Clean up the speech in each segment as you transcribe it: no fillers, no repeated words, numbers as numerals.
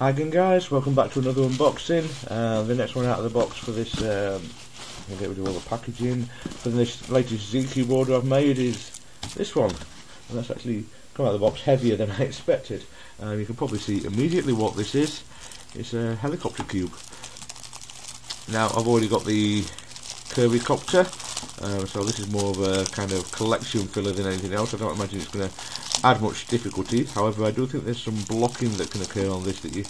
Hi again guys, welcome back to another unboxing. The next one out of the box for this, I'll get rid of all the packaging, for this latest Z-Cube order I've made is this one. And that's actually come out of the box heavier than I expected. You can probably see immediately what this is. It's a helicopter cube. Now I've already got the Kirby Copter, so this is more of a kind of collection filler than anything else. I don't imagine it's going to add much difficulty. However, I do think there's some blocking that can occur on this that you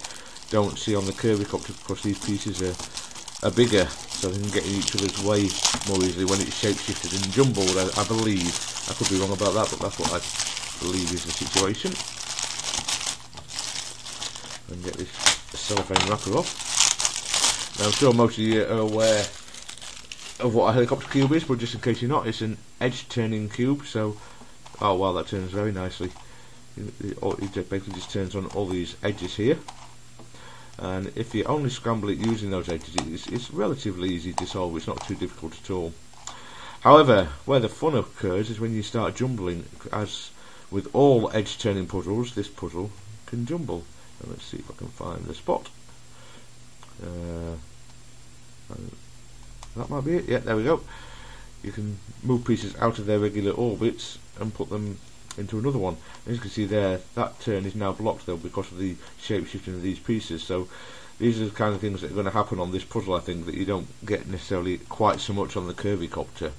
don't see on the Kirby Copter, because these pieces are bigger, so they can get in each other's way more easily when it's shapeshifted and jumbled. I believe. I could be wrong about that, but that's what I believe is the situation. And get this cellophane wrapper off. Now I'm sure most of you are aware of what a helicopter cube is, but just in case you're not, it's an edge turning cube. So, oh wow, that turns very nicely. It basically just turns on all these edges here, and if you only scramble it using those edges, it's relatively easy to solve. It's not too difficult at all. However, where the fun occurs is when you start jumbling. As with all edge turning puzzles, this puzzle can jumble. And let's see if I can find the spot. That might be it. Yeah, there we go. You can move pieces out of their regular orbits and put them into another one. As you can see there, that turn is now blocked though because of the shape shifting of these pieces. So these are the kind of things that are going to happen on this puzzle, I think, that you don't get necessarily quite so much on the Kirby Copter.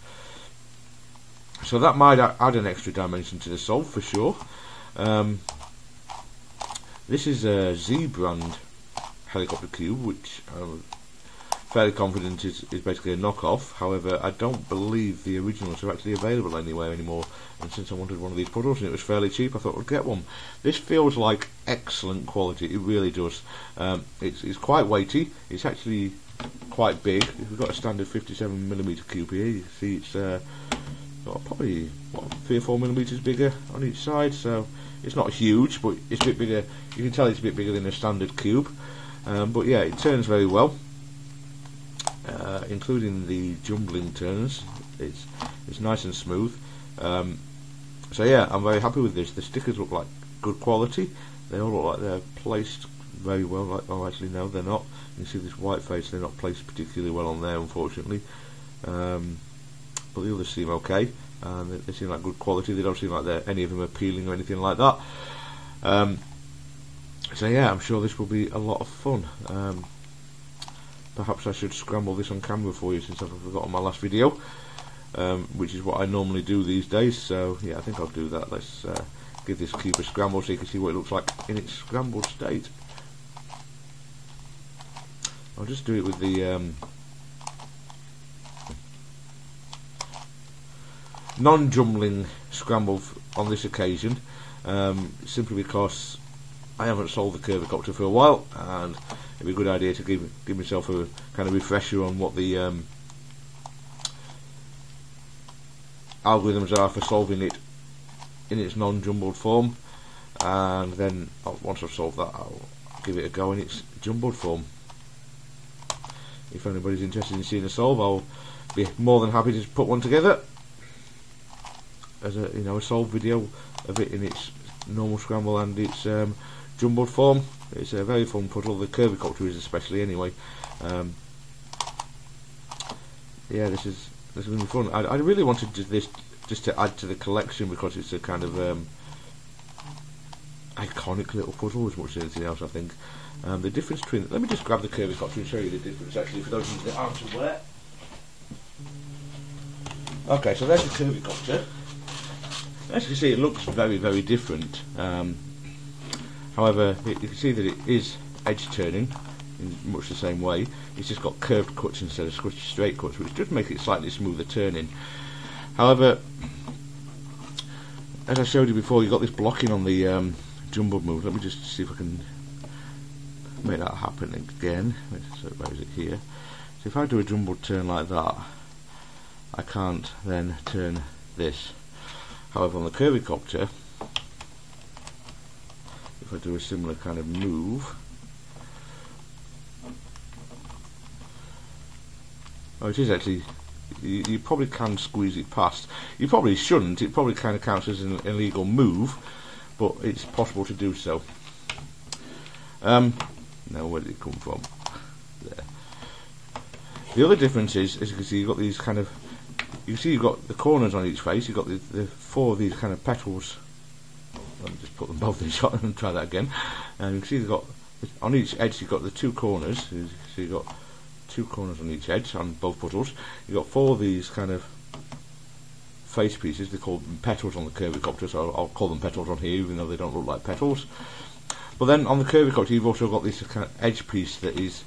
So that might add an extra dimension to the solve for sure. This is a Z brand helicopter cube, which I'm fairly confident is basically a knockoff. However, I don't believe the originals are actually available anywhere anymore, and since I wanted one of these puzzles and it was fairly cheap, I thought I'd get one. This feels like excellent quality, it really does. It's quite weighty, it's actually quite big. We've got a standard 57mm cube here. You see it's probably 3 or 4mm bigger on each side, so it's not huge, but it's a bit bigger. You can tell it's a bit bigger than a standard cube, but yeah, it turns very well. Including the jumbling turns, it's nice and smooth. So yeah, I'm very happy with this. The stickers look like good quality. They all look like they're placed very well. Like, oh, actually no, they're not. You can see this white face; they're not placed particularly well on there, unfortunately. But the others seem okay, and they seem like good quality. They don't seem like any of them are peeling or anything like that. So yeah, I'm sure this will be a lot of fun. Perhaps I should scramble this on camera for you, since I've forgotten my last video, which is what I normally do these days. So yeah, I think I'll do that. Let's give this cube a scramble so you can see what it looks like in its scrambled state. I'll just do it with the non-jumbling scramble on this occasion, simply because I haven't solved the Kirby Copter for a while, and it'd be a good idea to give myself a kind of refresher on what the algorithms are for solving it in its non-jumbled form, and then once I've solved that, I'll give it a go in its jumbled form. If anybody's interested in seeing a solve, I'll be more than happy to put one together as a solve video of it in its normal scramble and its jumbled form. It's a very fun puzzle. The Kirby Copter is especially, anyway. Yeah, this is going to be fun. I really wanted this just to add to the collection because it's a kind of iconic little puzzle as much as anything else, I think. The difference between, let me just grab the Kirby Copter and show you the difference actually for those of you that aren't aware. Okay, so there's the Kirby Copter. As you can see, it looks very, very different. However, you can see that it is edge turning in much the same way. It's just got curved cuts instead of straight cuts, which does make it slightly smoother turning. However, as I showed you before, you've got this blocking on the jumbled move. Let me just see if I can make that happen again. So where is it? Here. So if I do a jumbled turn like that, I can't then turn this. However, on the Kirby Copter, if I do a similar kind of move, it is actually, you probably can squeeze it past. You probably shouldn't. It probably kind of counts as an illegal move, but it's possible to do so. Now where did it come from? There. The other difference is, as you can see, you've got these kind of, you see you've got the corners on each face, you've got the 4 of these kind of petals. Let me just put them both in shot and try that again. And you can see you've got, on each edge you've got the 2 corners, so you see you've got 2 corners on each edge, on both puzzles. You've got 4 of these kind of face pieces, they call them petals on the Curvicopter, so I'll call them petals on here even though they don't look like petals. But then on the Curvicopter you've also got this kind of edge piece that is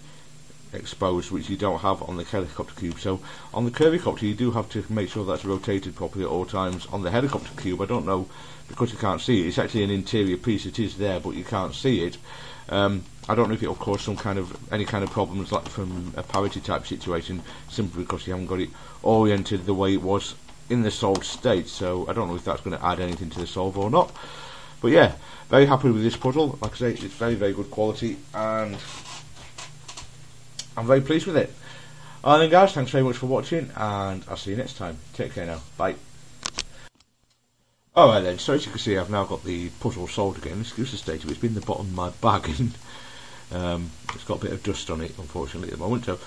exposed, which you don't have on the Helicopter Cube. So on the Curvicopter you do have to make sure that's rotated properly at all times. On the Helicopter Cube, I don't know, because you can't see it, it's actually an interior piece, it is there but you can't see it. I don't know if it will cause some kind of, any kind of problems like from a parity type situation, simply because you haven't got it oriented the way it was in the solved state. So I don't know if that's going to add anything to the solve or not. But yeah, very happy with this puzzle. Like I say, it's very, very good quality and I'm very pleased with it. Alright then guys, thanks very much for watching and I'll see you next time. Take care now. Bye. Alright then, so as you can see I've now got the puzzle solved again. Excuse the state of it, it's been in the bottom of my bag and it's got a bit of dust on it unfortunately at the moment, so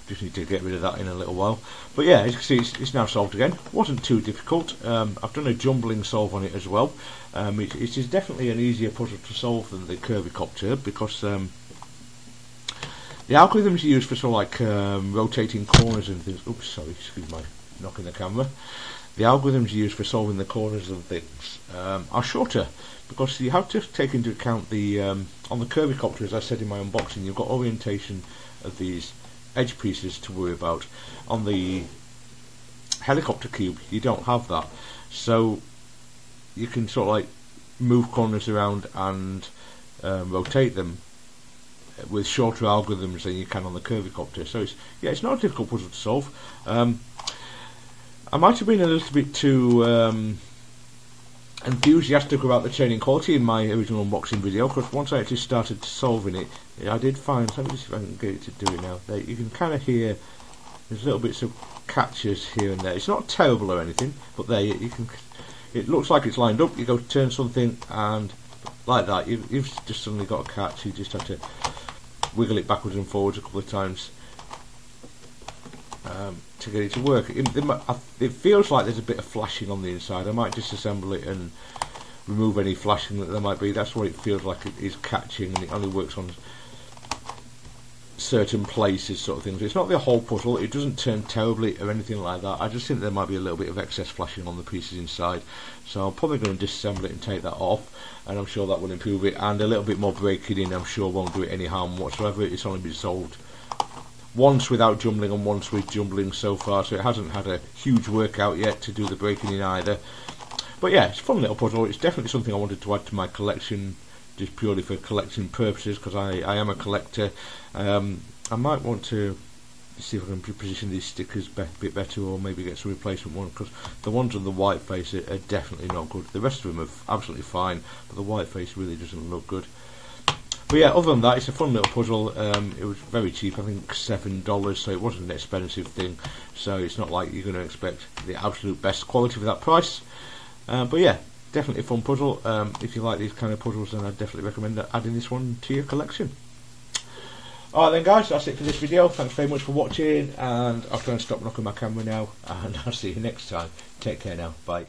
just need to get rid of that in a little while. But yeah, as you can see it's now solved again. Wasn't too difficult. I've done a jumbling solve on it as well. It is definitely an easier puzzle to solve than the Curvicopter because the algorithms you use for sort of like rotating corners and things, oops sorry, excuse my knocking the camera. The algorithms you use for solving the corners of things are shorter because you have to take into account the on the Curvicopter, as I said in my unboxing, you've got orientation of these edge pieces to worry about. On the Helicopter Cube you don't have that, so you can sort of like move corners around and rotate them with shorter algorithms than you can on the Curvicopter. So it's not a difficult puzzle to solve. I might have been a little bit too enthusiastic about the chaining quality in my original unboxing video, because once I actually started solving it, I did find, let me just see if I can get it to do it now, that you can kind of hear there's little bits of catches here and there. It's not terrible or anything, but there you can, it looks like it's lined up. You go to turn something and like that you've just suddenly got a catch. You just have to wiggle it backwards and forwards a couple of times to get it to work. It feels like there's a bit of flashing on the inside. I might disassemble it and remove any flashing that there might be. That's what it feels like, it is catching, and it only works on certain places sort of things. It's not the whole puzzle, it doesn't turn terribly or anything like that. I just think there might be a little bit of excess flashing on the pieces inside, so I'm probably going to disassemble it and take that off, and I'm sure that will improve it, and a little bit more breaking in I'm sure won't do it any harm whatsoever. It's only been solved once without jumbling and once with jumbling so far, so it hasn't had a huge workout yet to do the breaking in either. But yeah, it's a fun little puzzle. It's definitely something I wanted to add to my collection, just purely for collecting purposes, because I am a collector. I might want to see if I can position these stickers a bit better, or maybe get some replacement ones, because the ones on the white face are definitely not good. The rest of them are absolutely fine, but the white face really doesn't look good. But yeah, other than that, it's a fun little puzzle. It was very cheap, I think $7, so it wasn't an expensive thing, so it's not like you're going to expect the absolute best quality for that price. But yeah, definitely a fun puzzle. If you like these kind of puzzles, then I'd definitely recommend adding this one to your collection. Alright then guys, that's it for this video. Thanks very much for watching, and I'll try and stop knocking my camera now, and I'll see you next time. Take care now, bye.